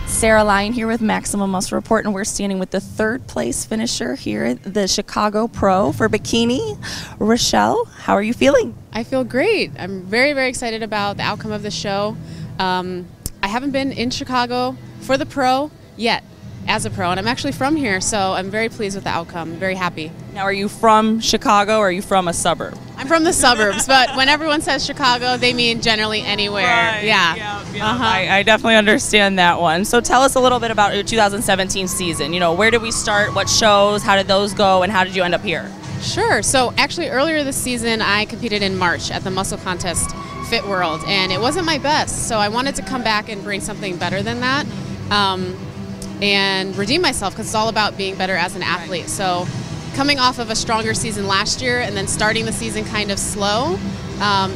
Sarah Lyon here with Maximum Muscle Report, and we're standing with the third place finisher here at the Chicago Pro for Bikini. Rachelle, how are you feeling? I feel great. I'm very, very excited about the outcome of the show. I haven't been in Chicago for the Pro yet as a pro, and I'm actually from here, so I'm very pleased with the outcome. I'm very happy. Now, are you from Chicago or are you from a suburb? I'm from the suburbs, but when everyone says Chicago, they mean generally anywhere. Right. Yeah. I definitely understand that one. So tell us a little bit about your 2017 season. You know, where did we start? What shows? How did those go? And how did you end up here? Sure. So actually earlier this season, I competed in March at the Muscle Contest Fit World, and it wasn't my best. So I wanted to come back and bring something better than that. And redeem myself, because it's all about being better as an athlete. So coming off of a stronger season last year and then starting the season kind of slow,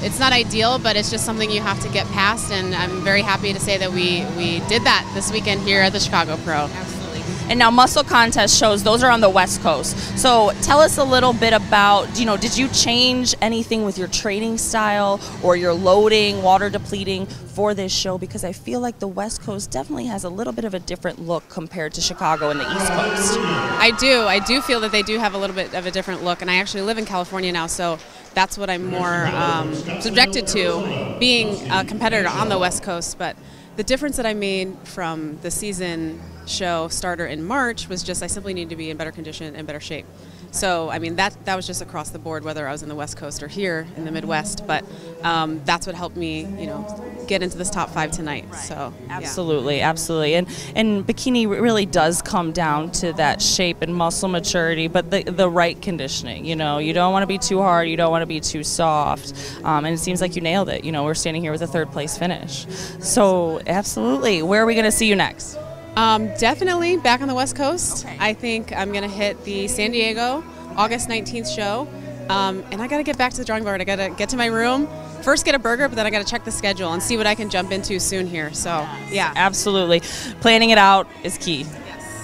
it's not ideal, but it's just something you have to get past, and I'm very happy to say that we did that this weekend here at the Chicago Pro. Absolutely. And now Muscle Contest shows, those are on the West Coast. So tell us a little bit about, you know, did you change anything with your training style or your loading, water depleting for this show? Because I feel like the West Coast definitely has a little bit of a different look compared to Chicago and the East Coast. I do feel that they do have a little bit of a different look, and I actually live in California now, so that's what I'm more subjected to, being a competitor on the West Coast. But the difference that I made from the season show starter in March was just I simply need to be in better condition and better shape. So, I mean, that was just across the board, whether I was in the West Coast or here in the Midwest. But that's what helped me, you know, get into this top 5 tonight. Right. So, absolutely, yeah. Absolutely. And Bikini really does come down to that shape and muscle maturity, but the right conditioning. You know, you don't want to be too hard, you don't want to be too soft. And it seems like you nailed it. You know, we're standing here with a third place finish. So, absolutely. Where are we going to see you next? Definitely back on the West Coast. Okay. I think I'm going to hit the San Diego August 19th show. And I got to get back to the drawing board. I got to get to my room, first get a burger, but then I got to check the schedule and see what I can jump into soon here. So, yeah. Absolutely. Planning it out is key.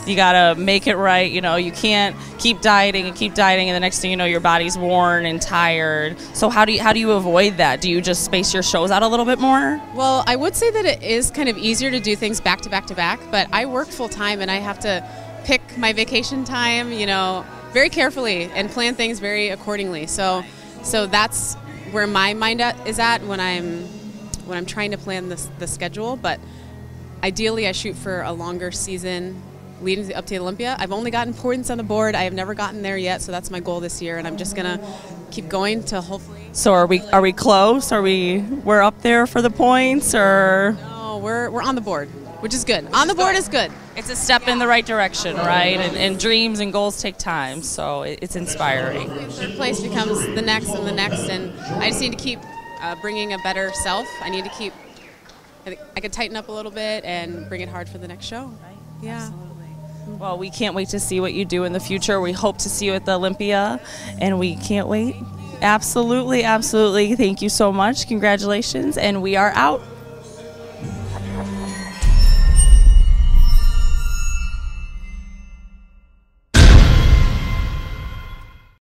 You gotta make it right. You know, you can't keep dieting, and the next thing you know, your body's worn and tired. So how do you avoid that? Do you just space your shows out a little bit more? Well, I would say that it is kind of easier to do things back to back to back, but I work full time and I have to pick my vacation time, you know, very carefully and plan things very accordingly. So that's where my mind is at when I'm trying to plan the schedule. But ideally, I shoot for a longer season leading up to Olympia. I've only gotten points on the board. I have never gotten there yet, so that's my goal this year, and I'm just gonna keep going to hopefully. So are we close? We're up there for the points, or? No, we're on the board, which is good. On the board is good. It's a step in the right direction, right? And dreams and goals take time, so it's inspiring. Third place becomes the next and the next, and I just need to keep bringing a better self. I need to keep. I could tighten up a little bit and bring it hard for the next show. Right. Yeah. Absolutely. Well, we can't wait to see what you do in the future. We hope to see you at the Olympia, and we can't wait. Absolutely, absolutely. Thank you so much. Congratulations, and we are out.